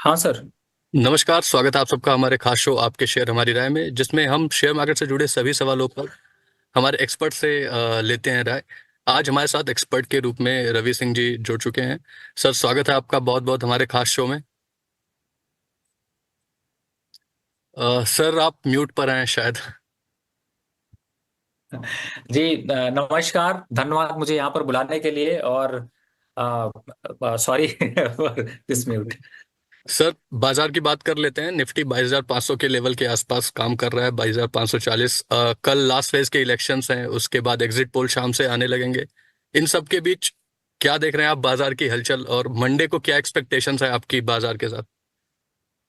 हाँ सर। नमस्कार, स्वागत है आप सबका हमारे खास शो आपके शेयर हमारी राय में, जिसमें हम शेयर मार्केट से जुड़े सभी सवालों पर हमारे एक्सपर्ट से लेते हैं राय। आज हमारे साथ एक्सपर्ट के रूप में रवि सिंह जी जुड़ चुके हैं। सर, स्वागत है आपका बहुत बहुत हमारे खास शो में। सर, आप म्यूट पर हैं शायद। जी नमस्कार, धन्यवाद मुझे यहाँ पर बुलाने के लिए और sorry for this mute. Sir, बाजार की बात कर लेते हैं। निफ्टी 22,500 के लेवल के आसपास काम कर रहा है, 22,540। कल लास्ट फेज के इलेक्शंस हैं, उसके बाद एग्जिट पोल शाम से आने लगेंगे। इन सब के बीच क्या देख रहे हैं आप बाजार की हलचल, और मंडे को क्या एक्सपेक्टेशंस है आपकी बाजार के साथ?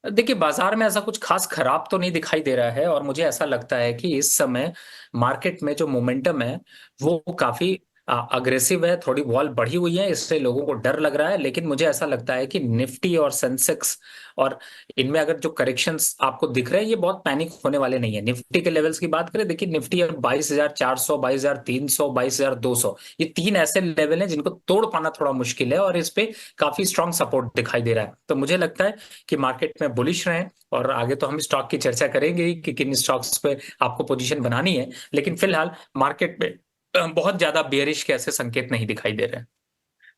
देखिए, बाजार में ऐसा कुछ खास खराब तो नहीं दिखाई दे रहा है और मुझे ऐसा लगता है कि इस समय मार्केट में जो मोमेंटम है, वो काफ़ी अग्रेसिव है, थोड़ी वॉल बढ़ी हुई है, इससे लोगों को डर लग रहा है। लेकिन मुझे ऐसा लगता है कि निफ्टी और सेंसेक्स और इनमें अगर जो करेक्शंस आपको दिख रहे हैं, ये बहुत पैनिक होने वाले नहीं है। निफ्टी के लेवल्स की बात करें, देखिए निफ्टी अब 22,400, 22,300, 22,200, ये 3 ऐसे लेवल हैं जिनको तोड़ पाना थोड़ा मुश्किल है और इस पे काफ़ी स्ट्रॉन्ग सपोर्ट दिखाई दे रहा है। तो मुझे लगता है कि मार्केट में बुलिश रहें और आगे तो हम स्टॉक की चर्चा करेंगे ही कि किन स्टॉक्स पे आपको पोजीशन बनानी है। लेकिन फिलहाल मार्केट में बहुत ज्यादा बेयरिश के ऐसे संकेत नहीं दिखाई दे रहे हैं।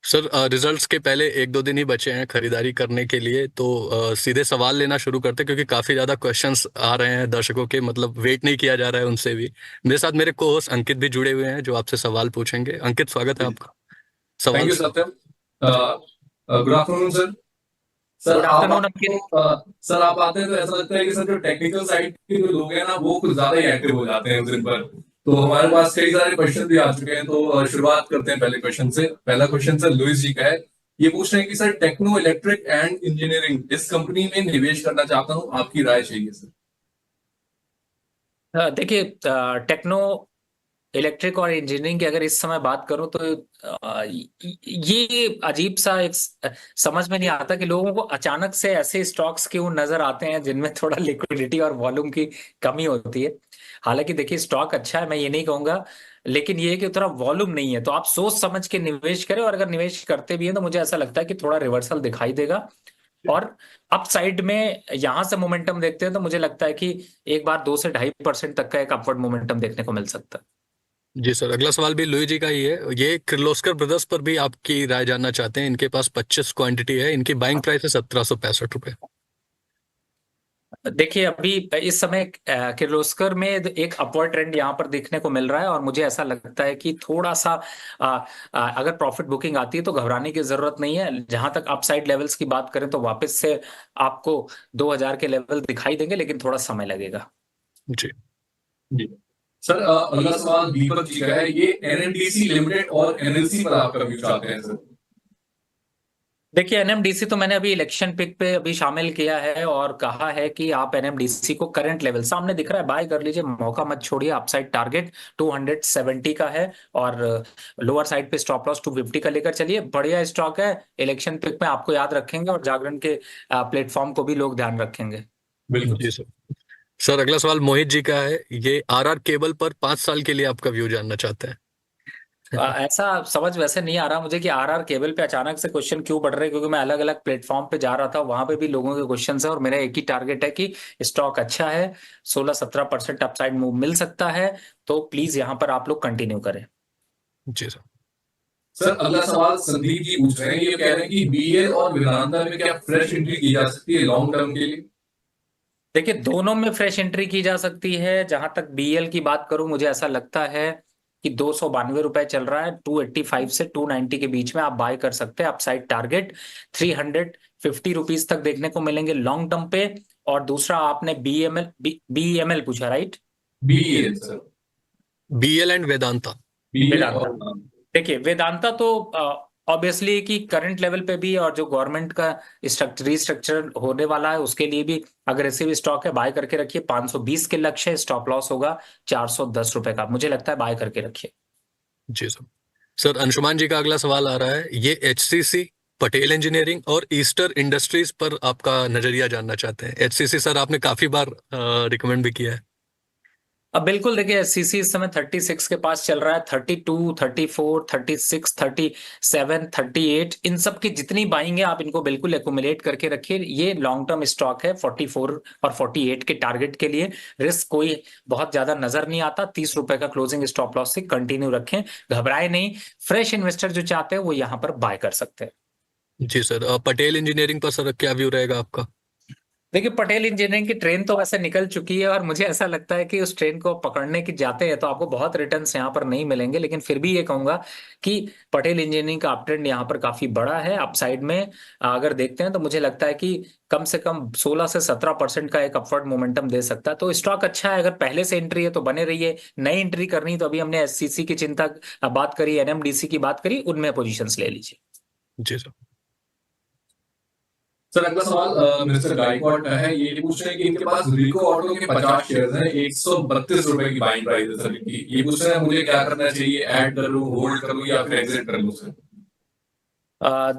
सर, रिजल्ट्स के पहले एक दो दिन ही बचे हैं खरीदारी करने के लिए, तो सीधे सवाल लेना शुरू करते हैं, क्योंकि काफी ज्यादा क्वेश्चंस आ रहे हैं दर्शकों के, मतलब वेट नहीं किया जा रहा है उनसे भी। मेरे साथ मेरे को होस्ट अंकित भी जुड़े हुए हैं जो आपसे सवाल पूछेंगे। अंकित, स्वागत है आपका। थैंक सवाल you Satyam. Good afternoon sir. Sir good आप आफ्टरनून आपको अंकित। सर आप आते हैं तो ऐसा लगता है कि सर जो टेक्निकल साइड के जो लोग हैं ना वो कुछ ज्यादा ही एक्टिव हो जाते हैं उस दिन पर। तो हमारे पास कई सारे क्वेश्चन भी आ चुके हैं, तो शुरुआत करते हैं पहले क्वेश्चन से। पहला क्वेश्चन सर लुइस जी का है। ये पूछ रहे हैं कि sir techno electric and engineering इस कंपनी में निवेश करना चाहता हूँ, आपकी राय चाहिए सर। देखिए, टेक्नो इलेक्ट्रिक और इंजीनियरिंग की अगर इस समय बात करूं तो ये अजीब सा एक समझ में नहीं आता कि लोगों को अचानक से ऐसे स्टॉक्स क्यों नजर आते हैं जिनमें थोड़ा लिक्विडिटी और वॉल्यूम की कमी होती है। हालांकि देखिए, स्टॉक अच्छा है, मैं ये नहीं कहूंगा, लेकिन ये है कि उतना वॉल्यूम नहीं है। तो आप सोच समझ के निवेश करें और अगर निवेश करते भी हैं तो मुझे ऐसा लगता है कि थोड़ा रिवर्सल दिखाई देगा। और अप साइड में यहां से मोमेंटम देखते हैं तो मुझे लगता है कि एक बार 2 से 2.5% तक का एक अपवर्ड मोमेंटम देखने को मिल सकता है। जी सर, अगला सवाल भी लुई जी का ही है। ये किर्लोस्कर ब्रदर्स पर भी आपकी राय जानना चाहते हैं। इनके पास 25 क्वांटिटी है, इनकी बाइंग प्राइस है 1765 रुपए। देखिए, अभी इस समय किर्लोस्कर में एक अपवर्ड ट्रेंड यहाँ पर देखने को मिल रहा है और मुझे ऐसा लगता है कि थोड़ा सा अगर प्रॉफिट बुकिंग आती है तो घबराने की जरूरत नहीं है। जहां तक अपसाइड लेवल्स की बात करें तो वापस से आपको 2000 के लेवल दिखाई देंगे, लेकिन थोड़ा समय लगेगा। जी जी सर, अगला सवाल दीपक जी का है। ये एनएमडीसी लिमिटेड और एनएलसी पर आपका व्यू चाहते हैं सर। देखिए, एनएमडीसी तो मैंने अभी इलेक्शन पिक पे अभी शामिल किया है और कहा है कि आप एनएमडीसी को करंट लेवल सामने दिख रहा है, बाय कर लीजिए, मौका मत छोड़िए। अपसाइड टारगेट 270 का है और लोअर साइड पे स्टॉप लॉस 250 का लेकर चलिए। बढ़िया स्टॉक है, इलेक्शन पिक में आपको याद रखेंगे और जागरण के प्लेटफॉर्म को भी लोग ध्यान रखेंगे। बिल्कुल। जी सर। सर, अगला सवाल मोहित जी का है। ये आरआर केबल पर 5 साल के लिए आपका व्यू जानना चाहते हैं। ऐसा समझ वैसे नहीं आ रहा मुझे कि आरआर केबल पे अचानक से क्वेश्चन क्यों बढ़ रहे हैं, क्योंकि मैं अलग अलग प्लेटफॉर्म पे जा रहा था, वहां पे भी लोगों के क्वेश्चन है और मेरा एक ही टारगेट है कि स्टॉक अच्छा है, 16-17% अपसाइड मूव मिल सकता है। तो प्लीज यहाँ पर आप लोग कंटिन्यू करें। जी सर। सर अगला सवाल संदीप जी पूछ रहे हैं। ये कह रहे हैं कि बीएल और वेदांता में क्या फ्रेश एंट्री की जा सकती है लॉन्ग टर्म के लिए। देखिए, दोनों में फ्रेश एंट्री की जा सकती है। जहां तक बीएल की बात करूं, मुझे ऐसा लगता है कि 292 रुपए चल रहा है, 285 से 290 के बीच में आप बाय कर सकते हैं। अपसाइड टारगेट 350 रुपीज तक देखने को मिलेंगे लॉन्ग टर्म पे। और दूसरा आपने बीएमएल पूछा, right? BL sir. BL and Vedanta. BL Vedanta. और देखिए, वेदांता तो ऑब्वियसली कि करंट लेवल पे भी और जो गवर्नमेंट का स्ट्रक्चर रिस्ट्रक्चर होने वाला है उसके लिए भी अग्रेसिव स्टॉक है, बाय करके रखिए। 520 के लक्ष्य है, स्टॉप लॉस होगा 410 रुपए का, मुझे लगता है बाय करके रखिए। जी सर। सर, अंशुमान जी का अगला सवाल आ रहा है। ये एचसीसी, पटेल इंजीनियरिंग और ईस्टर इंडस्ट्रीज पर आपका नजरिया जानना चाहते हैं। एचसीसी सर आपने काफी बार रिकमेंड भी किया है। अब बिल्कुल देखिए, एससीसी इस समय 36 के पास चल रहा है, 32, 34, 36, 37, 38, इन सब की जितनी बाइंग है आप इनको बिल्कुल एक्यूमुलेट करके रखिए। ये लॉन्ग टर्म स्टॉक है 44 और 48 के टारगेट के लिए। रिस्क कोई बहुत ज्यादा नजर नहीं आता। 30 रुपए का क्लोजिंग स्टॉप लॉस से कंटिन्यू रखें, घबराए नहीं। फ्रेश इन्वेस्टर जो चाहते हैं वो यहाँ पर बाय कर सकते हैं। जी सर, पटेल इंजीनियरिंग पर सर क्या व्यू रहेगा आपका? देखिए, पटेल इंजीनियरिंग की ट्रेन तो वैसे निकल चुकी है और मुझे ऐसा लगता है कि उस ट्रेन को पकड़ने की जाते हैं तो आपको बहुत रिटर्न्स यहाँ पर नहीं मिलेंगे, लेकिन फिर भी ये कहूंगा कि पटेल इंजीनियरिंग का अपट्रेंड यहाँ पर काफी बड़ा है। अपसाइड में अगर देखते हैं तो मुझे लगता है कि कम से कम 16 से 17% का एक अपवर्ड मोमेंटम दे सकता है। तो स्टॉक अच्छा है, अगर पहले से एंट्री है तो बने रहिए। नई एंट्री करनी तो अभी हमने एससीसी की चिंता बात करी, एनएमडीसी की बात करी, उनमें पोजिशन ले लीजिए। जी सर। सर अगला सवाल मिस्टर गायकवाड का है। ये पूछ रहे हैं कि इनके पास रिको ऑटो के 50 शेयर हैं, 132 रुपए की बाइंग प्राइस है सर इनकी। ये पूछ रहे हैं मुझे क्या करना चाहिए, ऐड कर लूं, होल्ड कर लूं या फिर एग्जिट कर लूं सर?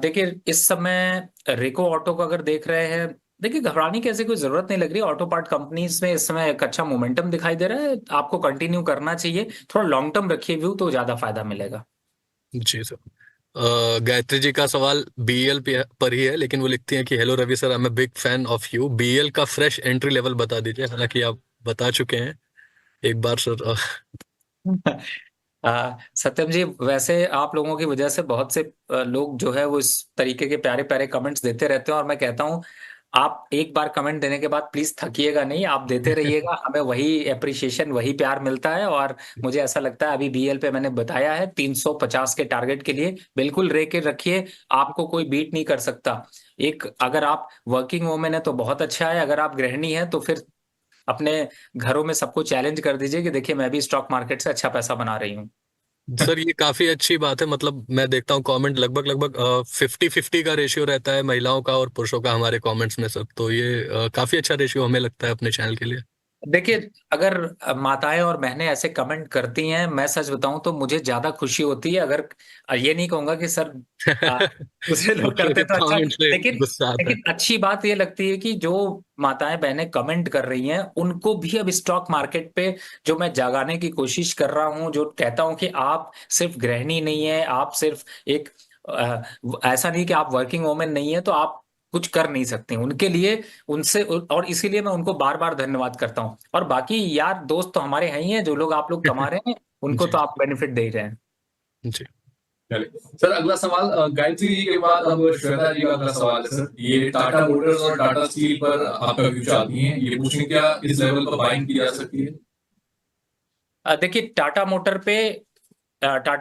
देखिए, इस समय रिको ऑटो को अगर देख रहे हैं, देखिए घबराने की ऐसी कोई जरूरत नहीं लग रही। ऑटो पार्ट कंपनीज में इस समय एक अच्छा मोमेंटम दिखाई दे रहा है, आपको कंटिन्यू करना चाहिए। थोड़ा लॉन्ग टर्म रखिए व्यू तो ज्यादा फायदा मिलेगा। जी सर। गायत्री जी का सवाल बीएल पर ही है, लेकिन वो लिखती हैं कि hello Ravi sir, I am big fan of you, BL का फ्रेश एंट्री लेवल बता दीजिए। हालांकि आप बता चुके हैं एक बार सर। सत्यम जी, वैसे आप लोगों की वजह से बहुत से लोग जो है वो इस तरीके के प्यारे प्यारे कमेंट्स देते रहते हैं, और मैं कहता हूं आप एक बार कमेंट देने के बाद प्लीज थकिएगा नहीं, आप देते रहिएगा। हमें वही अप्रिशिएशन, वही प्यार मिलता है। और मुझे ऐसा लगता है अभी बीएल पे मैंने बताया है 350 के टारगेट के लिए बिल्कुल रेके रखिए, आपको कोई बीट नहीं कर सकता। एक अगर आप वर्किंग वुमेन है तो बहुत अच्छा है, अगर आप गृहिणी है तो फिर अपने घरों में सबको चैलेंज कर दीजिए कि देखिए मैं भी स्टॉक मार्केट से अच्छा पैसा बना रही हूँ। सर ये काफी अच्छी बात है। मतलब मैं देखता हूँ कमेंट लगभग लगभग 50-50 का रेशियो रहता है महिलाओं का और पुरुषों का हमारे कमेंट्स में सर। तो ये काफी अच्छा रेशियो हमें लगता है अपने चैनल के लिए। देखिए, अगर माताएं और बहनें ऐसे कमेंट करती हैं, मैं सच बताऊं तो मुझे ज्यादा खुशी होती है। अगर ये नहीं कहूंगा कि सर आ, दूसरे लोग क्योंकि करते तो अच्छा, कमेंट से लेकिन गुस्सा आता है। लेकिन अच्छी बात ये लगती है कि जो माताएं बहनें कमेंट कर रही हैं उनको भी अब स्टॉक मार्केट पे जो मैं जगाने की कोशिश कर रहा हूं, जो कहता हूं कि आप सिर्फ गृहिणी नहीं है, आप सिर्फ एक ऐसा नहीं कि आप वर्किंग वुमेन नहीं है तो आप कुछ कर नहीं सकते उनके लिए, उनसे। और इसीलिए मैं उनको बार बार धन्यवाद करता हूं। और बाकी यार दोस्त तो हमारे हैं ही हैं, जो लोग आप लोग कमा रहे हैं उनको जी तो आप बेनिफिट दे ही रहे हैं। जी। चलिए सर अगला सवाल गायत्री जी के बाद अब श्वेता जी का अगला सवाल है सर। ये टाटा मोटर्स और टाटा स्टील पर आपका व्यू चाहती हैं। ये पूछें क्या इस लेवल पर बाइंग की जा सकती है? देखिए, टाटा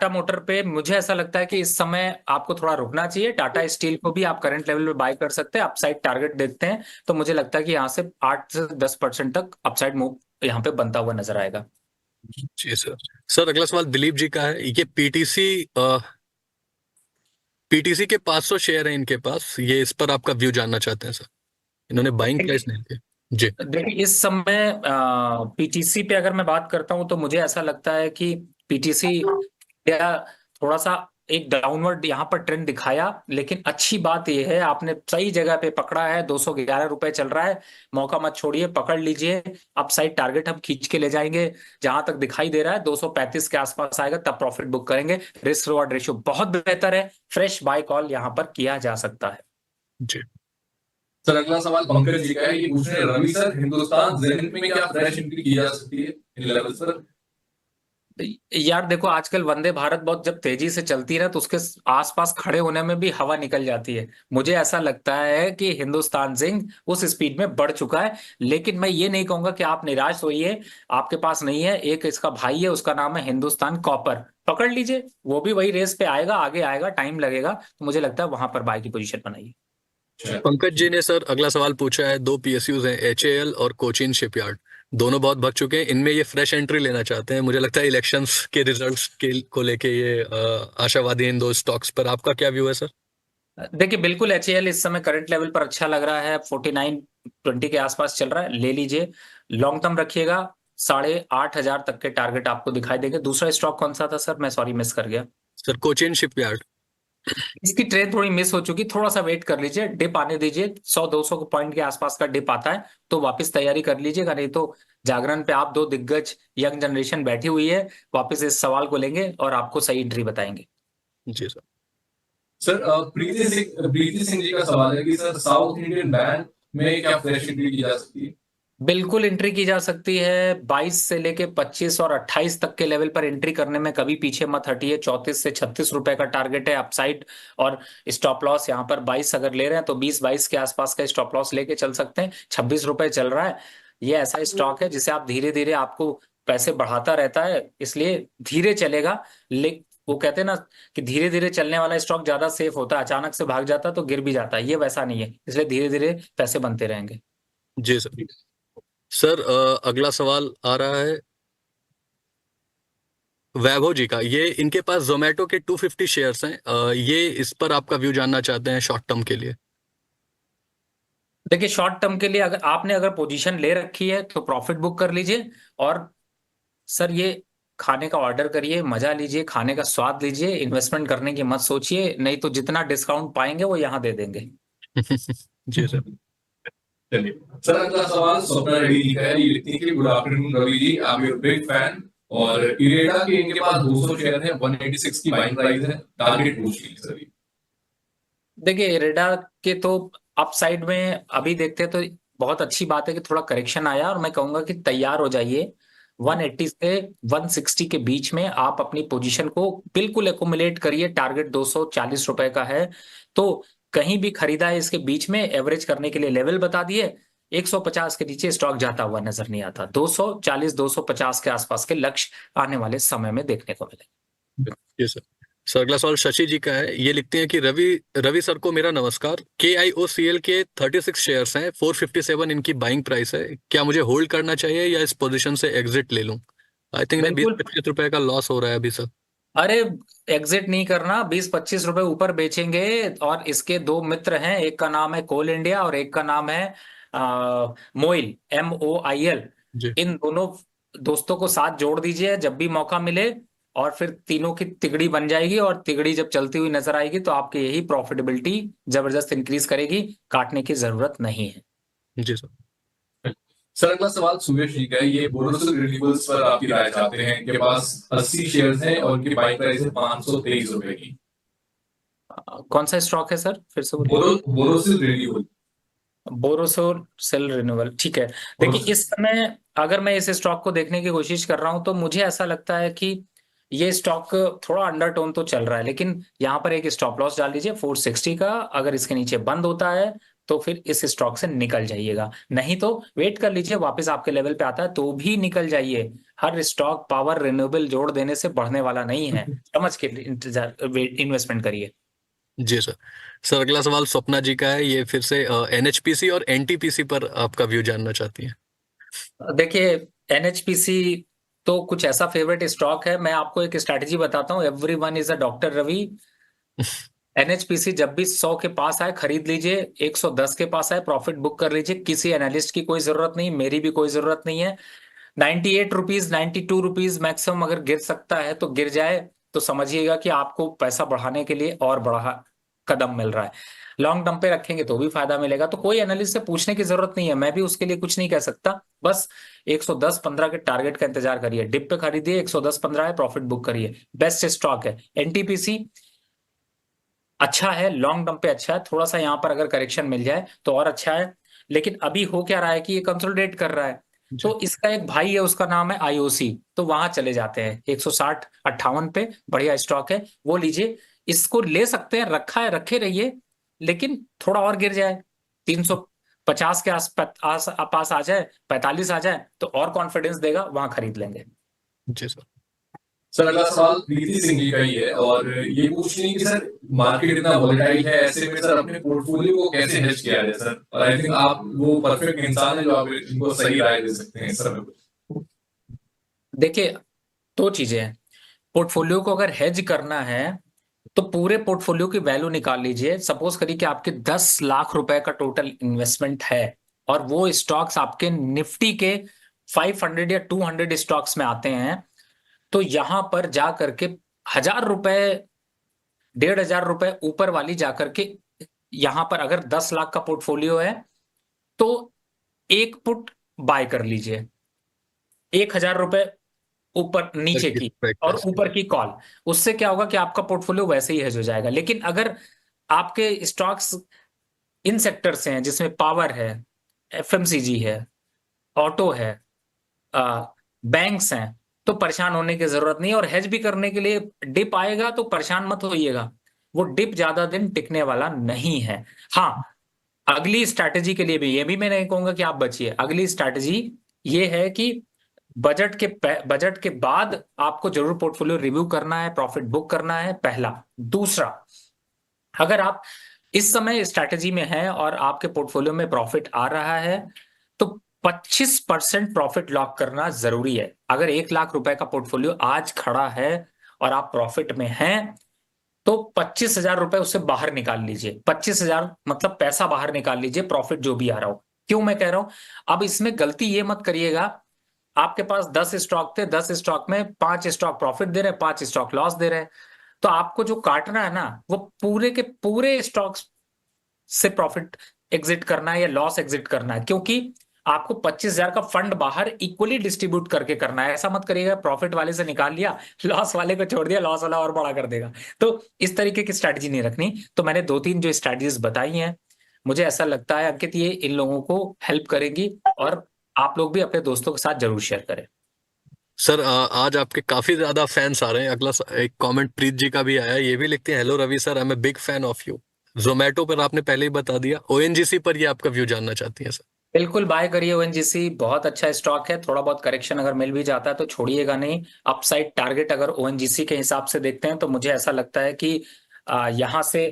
मोटर पे मुझे ऐसा लगता है कि इस समय आपको थोड़ा रुकना चाहिए। टाटा स्टील को भी आप करंट लेवल पे बाय कर सकते हैं। अपसाइड टारगेट देखते हैं तो मुझे लगता है कि यहाँ से 8 से 10% तक अपसाइड मूव यहाँ पे बनता हुआ नजर आएगा। जी सर। सर अगला सवाल दिलीप जी का है। ये पीटीसी के 500 शेयर हैं इनके पास, ये इस पर आपका व्यू जानना चाहते हैं सर। इन्होंने बाइंग प्राइस नहीं दी। जी। देखिए, इस समय पीटीसी पे अगर मैं बात करता हूं तो मुझे ऐसा लगता है कि पीटीसी या थोड़ा सा एक डाउनवर्ड यहाँ पर ट्रेंड दिखाया, लेकिन अच्छी बात यह है आपने सही जगह पे पकड़ा है। 211 रुपए चल रहा है, मौका मत छोड़िए, पकड़ लीजिए। अपसाइड टारगेट हम खींच के ले जाएंगे, जहां तक दिखाई दे रहा है 235 के आसपास आएगा तब प्रॉफिट बुक करेंगे। रिस्क रिवॉर्ड रेशियो बहुत बेहतर है, फ्रेश बाय कॉल यहाँ पर किया जा सकता है। जी सर अगला सवाल पंकज जी का है। ये पूछ रहे हैं रवि सर, हिंदुस्तान जिंक में क्या फ्रेश एंट्री की जा सकती है इन लेवल पर? यार देखो, आजकल वंदे भारत बहुत जब तेजी से चलती है ना तो उसके आसपास खड़े होने में भी हवा निकल जाती है। मुझे ऐसा लगता है कि हिंदुस्तान जिंक उस स्पीड में बढ़ चुका है, लेकिन मैं ये नहीं कहूंगा कि आप निराश होइए। आपके पास नहीं है, एक इसका भाई है, उसका नाम है हिंदुस्तान कॉपर, पकड़ लीजिए। वो भी वही रेस पे आएगा, आगे आएगा, टाइम लगेगा। तो मुझे लगता है वहां पर बाय की पोजीशन बनाइए। पंकज जी ने सर अगला सवाल पूछा है। दो पीएसयूज हैं, एचएएल और कोचीन शिपयार्ड, दोनों बहुत भग चुके हैं, इनमें ये फ्रेश एंट्री लेना चाहते हैं। मुझे लगता है इलेक्शंस के रिजल्ट्स के को लेके ये आशावादी हैं इन दो स्टॉक्स पर। आपका क्या व्यू है सर? देखिए, बिल्कुल एचएएल इस समय करंट लेवल पर अच्छा लग रहा है, 49.20 के आसपास चल रहा है, ले लीजिए। लॉन्ग टर्म रखिएगा, 8,500 तक के टारगेट आपको दिखाई देंगे। दूसरा स्टॉक कौन सा था सर, मैं सॉरी मिस कर गया। Sir Cochin shipyard. इसकी ट्रेन थोड़ी मिस हो चुकी, थोड़ा सा वेट कर लीजिए, डिप आने दीजिए, 100-200 पॉइंट के आसपास का डिप आता है तो वापस तैयारी कर लीजिएगा, नहीं तो जागरण पे आप दो दिग्गज यंग जनरेशन बैठी हुई है, वापस इस सवाल को लेंगे और आपको सही एंट्री बताएंगे। जी सर। सर प्रीति सिंह जी का सवाल है कि सर साउथ इंडियन बैंक में क्या फ्रेश एंट्री की जा सकती है? बिल्कुल एंट्री की जा सकती है, 22 से लेके 25 और 28 तक के लेवल पर एंट्री करने में कभी पीछे मत हटिए। 34 से 36 रुपए का टारगेट है अपसाइड, और स्टॉप लॉस यहाँ पर 22 अगर ले रहे हैं तो 20-22 के आसपास का स्टॉप लॉस लेके चल सकते हैं। 26 रुपए चल रहा है, ये ऐसा स्टॉक है जिसे आप धीरे धीरे, आपको पैसे बढ़ाता रहता है, इसलिए धीरे चलेगा। वो कहते हैं ना कि धीरे धीरे चलने वाला स्टॉक ज्यादा सेफ होता है, अचानक से भाग जाता है तो गिर भी जाता है, ये वैसा नहीं है, इसलिए धीरे धीरे पैसे बनते रहेंगे। जी सर। सर अगला सवाल आ रहा है वैभव जी का। ये इनके पास जोमेटो के 250 शेयर्स हैं, ये इस पर आपका व्यू जानना चाहते हैं शॉर्ट टर्म के लिए। देखिए शॉर्ट टर्म के लिए अगर पोजीशन ले रखी है तो प्रॉफिट बुक कर लीजिए, और सर ये खाने का ऑर्डर करिए, मजा लीजिए, खाने का स्वाद लीजिए, इन्वेस्टमेंट करने की मत सोचिए, नहीं तो जितना डिस्काउंट पाएंगे वो यहाँ दे देंगे। जी सर। चलिए सर, अगला सवाल स्वप्ना रेड्डी जी का है। ये लिखती है कि good afternoon Ravi ji, I am your big fan, और इरेडा के इनके पास 200 शेयर है, 186 की बाइंग प्राइस है, टारगेट पूछ लीजिए सर। देखिए रेडा के तो अपसाइड में अभी देखते हैं तो बहुत अच्छी बात है कि थोड़ा करेक्शन आया, और मैं कहूंगा कि तैयार हो जाइए। 180 से 160 के बीच में आप अपनी पोजीशन को बिल्कुल एकुमुलेट करिए, टारगेट 240 रुपए का है, तो कहीं भी खरीदा है इसके बीच में, एवरेज करने के लिए लेवल बता दिए। 150 के नीचे स्टॉक जाता हुआ नजर नहीं आता, 240 250 के आसपास के लक्ष्य आने वाले समय में देखने को मिले। जी सर। सर अगला सवाल शशि जी का है। ये लिखते हैं कि रवि रवि सर को मेरा नमस्कार। KIOCL के 36 शेयर्स हैं, 457 इनकी बाइंग प्राइस है, क्या मुझे होल्ड करना चाहिए या इस पोजीशन से एग्जिट ले लूं? आई थिंक इन्हें बिल्कुल, 20-25 रुपए का लॉस हो रहा है अभी सर। अरे एग्जिट नहीं करना, 20-25 रुपए ऊपर बेचेंगे। और इसके दो मित्र हैं, एक का नाम है कोल इंडिया और एक का नाम है मोइल, MOIL। जी इन दोनों दोस्तों को साथ जोड़ दीजिए जब भी मौका मिले, और फिर तीनों की तिगड़ी बन जाएगी, और तिगड़ी जब चलती हुई नजर आएगी तो आपकी यही प्रॉफिटेबिलिटी जबरदस्त इंक्रीज करेगी, काटने की जरूरत नहीं है। जी सर। सर अगला सवाल सुमेश जी का है। ये बोरोसिल रिन्यूएबल्स पर आपकी राय चाहते हैं। इनके पास 80 शेयर्स हैं और इनकी बाइंग प्राइस है 523 रुपए की। कौन सा स्टॉक है सर, फिर से बोलिए। बोरोसिल रिन्यूएबल। बोरोसोल सेल रिन्यूअल, ठीक है। देखिए इस समय अगर मैं इस स्टॉक को देखने की कोशिश कर रहा हूं तो मुझे ऐसा लगता है कि ये स्टॉक थोड़ा अंडरटोन तो चल रहा है, लेकिन यहाँ पर एक स्टॉप लॉस डाल लीजिए 460 का। अगर इसके नीचे बंद होता है तो फिर इस स्टॉक से निकल जाइएगा, नहीं तो वेट कर लीजिए, वापस आपके लेवल पे आता है तो भी निकल जाइए। हर स्टॉक पावर रिन्यूएबल जोड़ देने से बढ़ने वाला नहीं है, समझ के इंतजार इन्वेस्टमेंट करिए। जी सर। सर अगला सवाल स्वप्ना जी का है। ये फिर से NHPC और NTPC पर आपका व्यू जानना चाहती हैं। देखिए NHPC तो कुछ ऐसा फेवरेट स्टॉक है, मैं आपको एक स्ट्रैटेजी बताता हूँ, every one is a doctor Ravi. NHPC जब भी 100 के पास आए खरीद लीजिए, 110 के पास आए प्रॉफिट बुक कर लीजिए, किसी एनालिस्ट की कोई जरूरत नहीं, मेरी भी कोई जरूरत नहीं है। 98 रुपीज, 92 रुपीज मैक्सिमम अगर गिर सकता है तो गिर जाए, तो समझिएगा कि आपको पैसा बढ़ाने के लिए और बड़ा कदम मिल रहा है। लॉन्ग टर्म पे रखेंगे तो भी फायदा मिलेगा, तो कोई एनालिस्ट से पूछने की जरूरत नहीं है, मैं भी उसके लिए कुछ नहीं कह सकता। बस 110-15 के टारगेट का इंतजार करिए, डिप पे खरीदिए, 110-15 है प्रॉफिट बुक करिए, बेस्ट स्टॉक है। NTPC अच्छा है, लॉन्ग टर्म पे अच्छा है, थोड़ा सा यहाँ पर अगर करेक्शन मिल जाए तो और अच्छा है, लेकिन अभी हो क्या रहा है कि ये कंसोलिडेट कर रहा है, जी तो इसका एक भाई है उसका नाम है IOC, तो वहां चले जाते हैं 160-58 पे, बढ़िया स्टॉक है, वो लीजिए। इसको ले सकते हैं, रखा है रखे रहिए, लेकिन थोड़ा और गिर जाए, 350 के पास आ जाए, 45 आ जाए तो और कॉन्फिडेंस देगा, वहां खरीद लेंगे। जी सर। सर अगला सवाल प्रीति सिंह जी का ही है, और ये पूछ रही है कि सर मार्केट इतना वोलेटाइल है, ऐसे में सर अपने पोर्टफोलियो को कैसे हेज किया जाए सर, और आई थिंक आप वो परफेक्ट इंसान है जो आप इनको सही राय दे सकते हैं सर। देखिए दो चीजें हैं, पोर्टफोलियो को अगर हेज करना है तो पूरे पोर्टफोलियो की वैल्यू निकाल लीजिए। सपोज करिए कि आपके 10 लाख रुपए का टोटल इन्वेस्टमेंट है, और वो स्टॉक्स आपके निफ्टी के 500 या 200 स्टॉक्स में आते हैं, तो यहां पर जा करके 1000 रुपए 1,500 रुपए ऊपर वाली जाकर के, यहां पर अगर 10 लाख का पोर्टफोलियो है तो एक पुट बाय कर लीजिए, 1,000 रुपए ऊपर नीचे की और ऊपर की कॉल। उससे क्या होगा कि आपका पोर्टफोलियो वैसे ही हेज हो जाएगा। लेकिन अगर आपके स्टॉक्स इन सेक्टर से हैं जिसमें पावर है, एफएमसीजी है, ऑटो है, बैंक्स हैं, तो परेशान होने की जरूरत नहीं है। और हेज भी करने के लिए डिप आएगा तो परेशान मत होइएगा, वो डिप ज्यादा दिन टिकने वाला नहीं है। हाँ, अगली स्ट्रैटेजी के लिए भी, ये भी मैं नहीं कहूंगा कि आप बचिए, अगली स्ट्रैटेजी ये है कि बजट के बाद आपको जरूर पोर्टफोलियो रिव्यू करना है, प्रॉफिट बुक करना है, पहला। दूसरा, अगर आप इस समय स्ट्रैटेजी में हैं और आपके पोर्टफोलियो में प्रॉफिट आ रहा है तो 25% प्रॉफिट लॉक करना जरूरी है। अगर 1 लाख रुपए का पोर्टफोलियो आज खड़ा है और आप प्रॉफिट में हैं तो 25,000 रुपए उससे बाहर निकाल लीजिए। 25,000 मतलब पैसा बाहर निकाल लीजिए, प्रॉफिट जो भी आ रहा हो। क्यों मैं कह रहा हूं? अब इसमें गलती ये मत करिएगा, आपके पास 10 स्टॉक थे, 10 स्टॉक में 5 स्टॉक प्रॉफिट दे रहे हैं, 5 स्टॉक लॉस दे रहे हैं, तो आपको जो काटना है ना वो पूरे के पूरे स्टॉक्स से प्रॉफिट एग्जिट करना है या लॉस एग्जिट करना है। क्योंकि आपको 25,000 का फंड बाहर इक्वली डिस्ट्रीब्यूट करके करना है। ऐसा मत करिएगा प्रॉफिट वाले से निकाल लिया, लॉस वाले को छोड़ दिया, लॉस वाला और बड़ा कर देगा। तो इस तरीके की स्ट्रैटेजी नहीं रखनी। तो मैंने 2-3 जो स्ट्रैटेजीज बताई हैं, मुझे ऐसा लगता है अंकित ये इन लोगों को हेल्प करेगी, और आप लोग भी अपने दोस्तों के साथ जरूर शेयर करें। सर आज आपके काफी ज्यादा फैंस आ रहे हैं। अगला एक कमेंट प्रीत जी का भी आया, ये भी लिखते हैं, hello Ravi sir, I am a big fan of you. Zomato पर आपने पहले ही बता दिया, ओएनजीसी पर ये आपका व्यू जानना चाहती है सर। बिल्कुल बाय करिए ओएनजीसी, बहुत अच्छा स्टॉक है। थोड़ा बहुत करेक्शन अगर मिल भी जाता है तो छोड़िएगा नहीं। अपसाइड टारगेट अगर ओएनजीसी के हिसाब से देखते हैं तो मुझे ऐसा लगता है कि यहां से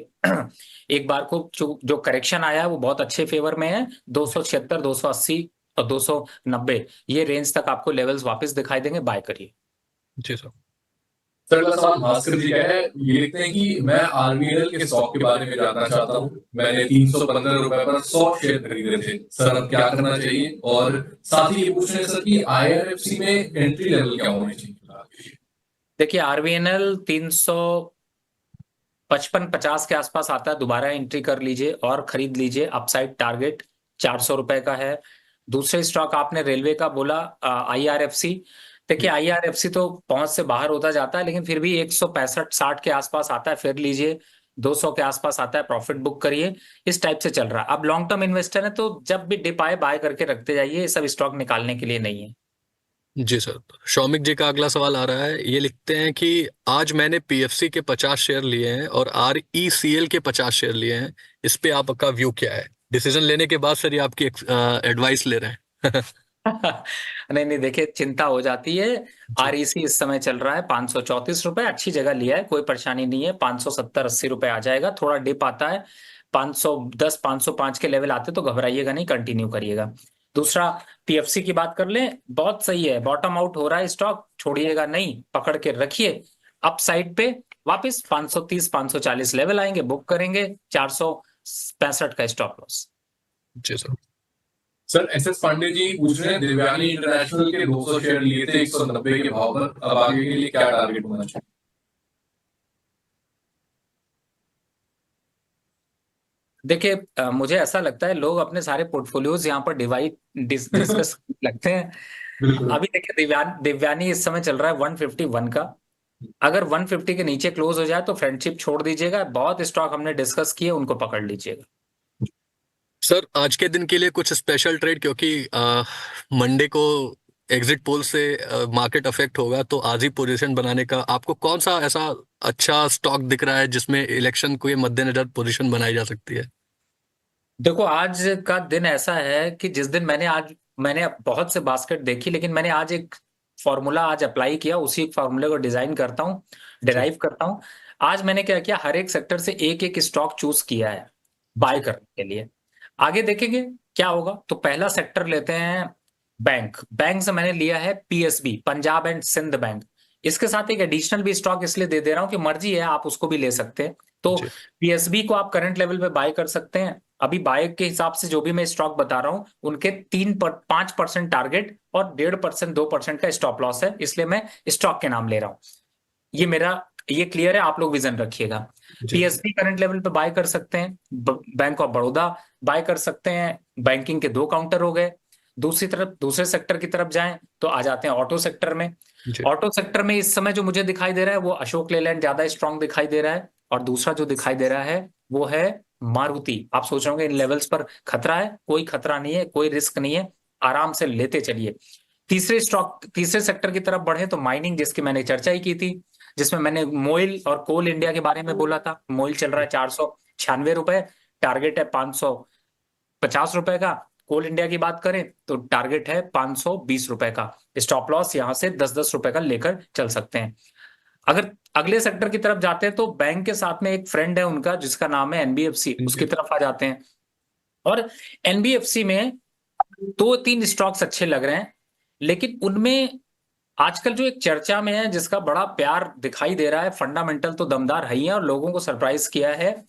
एक बार को जो करेक्शन आया है वो बहुत अच्छे फेवर में है। 276, 280 और 290 ये रेंज तक आपको लेवल्स वापस दिखाई देंगे, बाय करिए। जी सर। सर अगला सवाल भास्कर जी का है, ये लिखते हैं कि मैं आरबीएल के स्टॉक के बारे में जानना चाहता हूँ। मैंने 315 रुपए पर 100 शेयर खरीदे थे, सर अब क्या करना चाहिए? और साथ ही ये पूछ रहे हैं सर कि आईआरएफसी में एंट्री लेवल क्या होने चाहिए? देखिए आरबीएनएल 355-50 के आसपास आता है, दोबारा एंट्री कर लीजिए और खरीद लीजिए। अपसाइड टारगेट 400 रुपए का है। दूसरे स्टॉक आपने रेलवे का बोला, आईआरएफसी। देखिए आईआरएफसी तो पहुंच से बाहर होता जाता है, लेकिन फिर भी 165-60 के आसपास आता है, फिर लीजिए। 200 के आसपास आता है, प्रॉफिट बुक करिए। इस टाइप से चल रहा है। अब लॉन्ग टर्म इन्वेस्टर है तो जब भी डिप आए बाय करके रखते जाइए, ये सब स्टॉक निकालने के लिए नहीं है। जी सर। शौमिक जी का अगला सवाल आ रहा है, ये लिखते हैं कि आज मैंने पीएफसी के 50 शेयर लिए हैं और आरईसीएल के 50 शेयर लिए हैं, इस पे आपका व्यू क्या है? डिसीजन लेने के बाद सर ये आपकी एडवाइस ले रहे हैं। नहीं नहीं, देखिए चिंता हो जाती है। आरईसी इस समय चल रहा है 534 रुपए, अच्छी जगह लिया है, कोई परेशानी नहीं है। 570-80 रुपए आ जाएगा। थोड़ा डिप आता है 510 505 के लेवल आते तो घबराइएगा नहीं, कंटिन्यू करिएगा। दूसरा, पीएफसी की बात कर लें, बहुत सही है, बॉटम आउट हो रहा है स्टॉक, छोड़िएगा नहीं, पकड़ के रखिए। अप साइड पे वापस 530 540 लेवल आएंगे, बुक करेंगे। 465 का स्टॉप लॉस। जी sir. Sir SS Pandey ji पूछ रहे हैं, देवयानी इंटरनेशनल के 200 शेयर लिए थे 190 के भाव पर, अब आगे के लिए क्या टारगेट होना चाहिए? देखिए मुझे ऐसा लगता है लोग अपने सारे पोर्टफोलियोज यहाँ पर डिस्कस लगते हैं। बिल्कुल। अभी देखिए देवयानी इस समय चल रहा है 151 का। अगर 150 के नीचे क्लोज हो जाए तो फ्रेंडशिप छोड़ दीजिएगा। बहुत स्टॉक हमने डिस्कस किए, उनको पकड़ लीजिएगा। सर आज के दिन के लिए कुछ स्पेशल ट्रेड, क्योंकि मंडे को एग्जिट पोल से मार्केट अफेक्ट होगा, तो आज ही पोजीशन बनाने का आपको कौन सा ऐसा अच्छा स्टॉक दिख रहा है जिसमें इलेक्शन को ये मद्देनजर पोजीशन बनाई जा सकती है? देखो आज का दिन ऐसा है कि जिस दिन मैंने बहुत से बास्केट देखी, लेकिन मैंने आज एक फॉर्मूला आज अप्लाई किया, उसी फॉर्मूले को डिजाइन करता हूँ, डिराइव करता हूँ। आज मैंने क्या किया, हर एक सेक्टर से एक एक स्टॉक चूज किया है बाय करने के लिए। आगे देखेंगे क्या होगा। तो पहला सेक्टर लेते हैं बैंक से मैंने लिया है PSB, Punjab and Sind bank. इसके साथ एक एडिशनल भी स्टॉक इसलिए दे रहा हूं कि मर्जी है, आप उसको भी ले सकते हैं। तो पीएसबी को आप करंट लेवल पे बाय कर सकते हैं। अभी बाय के हिसाब से जो भी मैं स्टॉक बता रहा हूं उनके 5% टारगेट और 1.5% 2% का स्टॉप लॉस है, इसलिए मैं स्टॉक के नाम ले रहा हूं। ये मेरा ये क्लियर है, आप लोग विजन रखिएगा। जी पीएसबी करंट लेवल पे बाय कर सकते हैं, बैंक ऑफ बड़ौदा बाय कर सकते हैं। बैंकिंग के दो काउंटर हो गए। दूसरी तरफ दूसरे सेक्टर की तरफ जाएं तो आ जाते हैं ऑटो सेक्टर में। जी ऑटो सेक्टर में इस समय जो मुझे दिखाई दे रहा है वो अशोक लेलैंड ज्यादा स्ट्रांग दिखाई दे रहा है, और दूसरा जो दिखाई दे रहा है वो है मारुति। आप सोच रहे होंगे इन लेवल्स पर खतरा है, कोई खतरा नहीं है, कोई रिस्क नहीं है, आराम से लेते चलिए। तीसरे सेक्टर की तरफ बढ़े तो माइनिंग, जिसकी मैंने चर्चा ही की थी, जिसमें मैंने मोइल और कोल इंडिया के बारे में बोला था। मोइल चल रहा है 496 रुपए, टारगेट है 550 रुपए का। कोल इंडिया की बात करें तो टारगेट है 520 रुपए का। स्टॉप लॉस यहां से 10-10 रुपए का लेकर चल सकते हैं। अगर अगले सेक्टर की तरफ जाते हैं तो बैंक के साथ में एक फ्रेंड है उनका जिसका नाम है एनबीएफसी, उसकी तरफ आ जाते हैं। और एनबीएफसी में 2-3 स्टॉक्स अच्छे लग रहे हैं, लेकिन उनमें आजकल जो एक चर्चा में है जिसका बड़ा प्यार दिखाई दे रहा है, फंडामेंटल तो दमदार है ही है और लोगों को सरप्राइज किया है,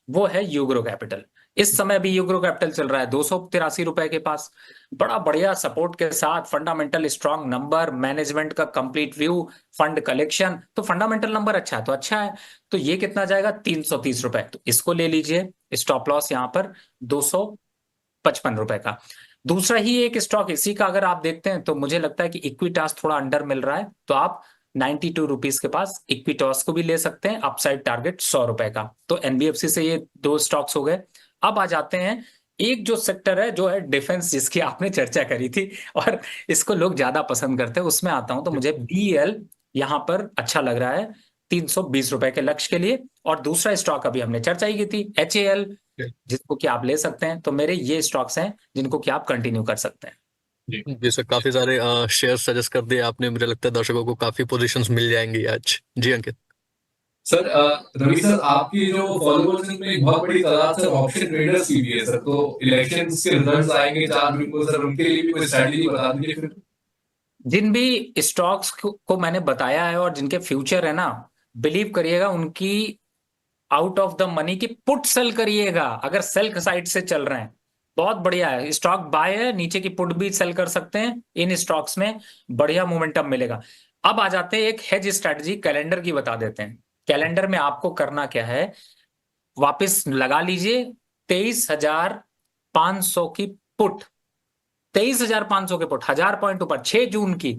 वो है यूग्रो कैपिटल। इस समय भी यूग्रो कैपिटल चल रहा है 283 रुपए के पास, बड़ा बढ़िया सपोर्ट के साथ, फंडामेंटल स्ट्रांग नंबर, मैनेजमेंट का कंप्लीट व्यू, फंड कलेक्शन, तो फंडामेंटल नंबर अच्छा है तो अच्छा है। तो ये कितना जाएगा? 330 रुपए, तो इसको ले लीजिए। स्टॉप लॉस यहां पर 255 रुपए का। दूसरा ही एक स्टॉक इसी का अगर आप देखते हैं तो मुझे लगता है कि इक्विटास थोड़ा अंडर मिल रहा है, तो आप 92 रुपीज के पास इक्विटास को भी ले सकते हैं, अपसाइड टारगेट 100 रुपए का। तो एनबीएफसी से ये दो स्टॉक्स हो गए। अब आ जाते हैं एक जो सेक्टर है जो है डिफेंस, जिसकी आपने चर्चा करी थी और इसको लोग ज्यादा पसंद करते हैं, उसमें आता हूं तो मुझे बीएल यहां पर अच्छा लग रहा है 320 रुपए के लक्ष्य के लिए। और दूसरा स्टॉक अभी हमने चर्चा ही की थी, एचएएल, जिसको कि आप ले सकते हैं। तो मेरे ये स्टॉक्स हैं जिनको कि आप कंटिन्यू कर सकते हैं। जी सर, काफी सारे शेयर सजेस्ट कर दिए आपने। मुझे लगता है दर्शकों को काफी पोजीशंस मिल जाएंगी आज। जी अंकित। सर रवि सर, आपकी जो फॉलोअर्स हैं में बहुत बड़ी तादाद सर ऑप्शन ट्रेडर्स की भी है सर, तो इलेक्शंस के रिजल्ट्स आएंगे 4 जून को सर, उनके लिए भी कोई स्ट्रैटेजी बता दीजिए फिर। जिन भी स्टॉक्स को मैंने बताया है और जिनके फ्यूचर है ना, बिलीव करिएगा उनकी आउट ऑफ द मनी की पुट सेल करिएगा। अगर सेल साइड से चल रहे हैं बहुत बढ़िया है, स्टॉक बाय है, नीचे की पुट भी सेल कर सकते हैं, इन स्टॉक्स में बढ़िया मोमेंटम मिलेगा। अब आ जाते हैं एक हेज स्ट्रेटजी कैलेंडर की, बता देते हैं। कैलेंडर में आपको करना क्या है, वापस लगा लीजिए 23,500 की पुट, 23,500 के पुट, 1000 पॉइंट ऊपर 6 जून की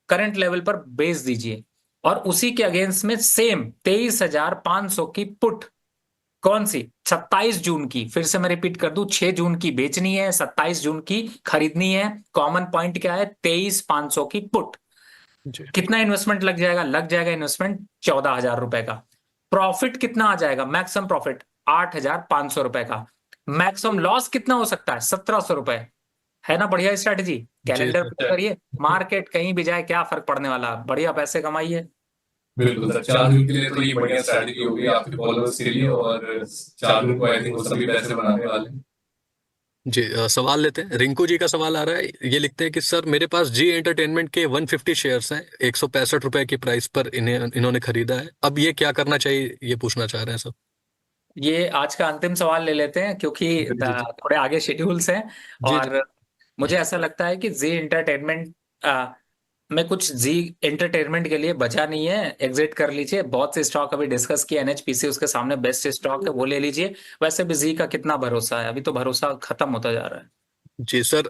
करंट लेवल पर बेच दीजिए। और उसी के अगेंस्ट में सेम 23,500 की पुट, कौन सी? 27 जून की। फिर से मैं रिपीट कर दूं, 6 जून की बेचनी है, 27 जून की खरीदनी है। कॉमन पॉइंट क्या है? 23,500 की पुट। कितना इन्वेस्टमेंट लग जाएगा? लग जाएगा इन्वेस्टमेंट 14,000 रुपए का। प्रॉफिट कितना आ जाएगा? मैक्सिमम प्रॉफिट 8,500 रुपए का। मैक्सिमम लॉस कितना हो सकता है? 1,700 रुपए। है ना बढ़िया स्ट्रेटजी? कैलेंडर पे करिए, मार्केट कहीं भी जाए क्या फर्क पड़ने वाला, बढ़िया पैसे कमाइए। बिल्कुल सर, 4 जून के लिए तो ये बढ़िया स्ट्रैटेजी होगी आपके फॉलोअर्स के लिए, और 4 जून को आई थिंक वो सभी पैसे बनाने वाले हैं। जी सवाल लेते हैं। रिंकू जी का सवाल आ रहा है, ये लिखते हैं कि सर मेरे पास जी एंटरटेनमेंट के 150 शेयर्स हैं, 165 रुपए की प्राइस पर इन्होंने खरीदा है। अब ये क्या करना चाहिए, ये पूछना चाह रहे हैं सर। ये आज का अंतिम सवाल ले लेते हैं क्योंकि थोड़े आगे शेड्यूल्स हैं। जी और मुझे ऐसा लगता है कि जी एंटरटेनमेंट में कुछ जी एंटरटेनमेंट के लिए बचा नहीं है, एग्जिट कर लीजिए। बहुत से स्टॉक अभी डिस्कस किया, एनएचपीसी उसके सामने बेस्ट स्टॉक है, वो ले लीजिए। वैसे भी जी का कितना भरोसा है, अभी तो भरोसा खत्म होता जा रहा है। जी सर,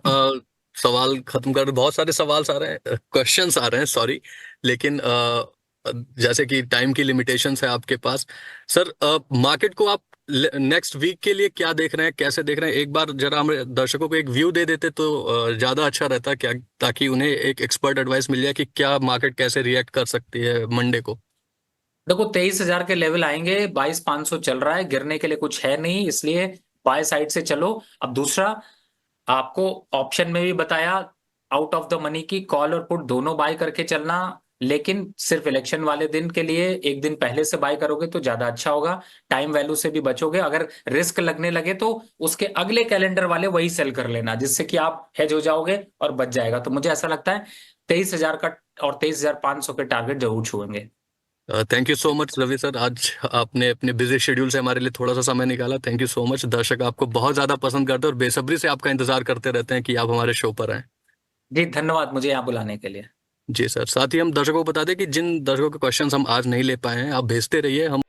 सवाल खत्म कर, बहुत सारे सवाल आ रहे हैं, क्वेश्चंस आ रहे हैं सॉरी, लेकिन जैसे कि टाइम की लिमिटेशंस है आपके पास सर। मार्केट को आप नेक्स्ट वीक के लिए क्या देख रहे हैं, कैसे देख रहे हैं? एक बार जरा हम दर्शकों को एक व्यू दे देते तो ज्यादा अच्छा रहता क्या, ताकि उन्हें एक एक्सपर्ट एडवाइस मिल जाए कि क्या मार्केट कैसे रिएक्ट कर सकती है मंडे को। देखो 23,000 के लेवल आएंगे, 22,500 चल रहा है, गिरने के लिए कुछ है नहीं, इसलिए बाय साइड से चलो। अब दूसरा आपको ऑप्शन में भी बताया, आउट ऑफ द मनी की कॉल और पुट दोनों बाय करके चलना, लेकिन सिर्फ इलेक्शन वाले दिन के लिए एक दिन पहले से बाय करोगे तो ज्यादा अच्छा होगा, टाइम वैल्यू से भी बचोगे। अगर रिस्क लगने लगे तो उसके अगले कैलेंडर वाले वही सेल कर लेना, जिससे कि आप हेज हो जाओगे और बच जाएगा। तो मुझे ऐसा लगता है 23,000 का और 23,500 के टारगेट जरूर छुएंगे। Thank you so much Ravi sir, आज आपने अपने बिजी शेड्यूल से हमारे लिए थोड़ा सा समय निकाला। Thank you so much. दर्शक आपको बहुत ज्यादा पसंद करते हैं और बेसब्री से आपका इंतजार करते रहते हैं कि आप हमारे शो पर आए। जी धन्यवाद मुझे यहाँ बुलाने के लिए। जी सर, साथ ही हम दर्शकों को बता दें कि जिन दर्शकों के क्वेश्चंस हम आज नहीं ले पाए हैं, आप भेजते रहिए, हम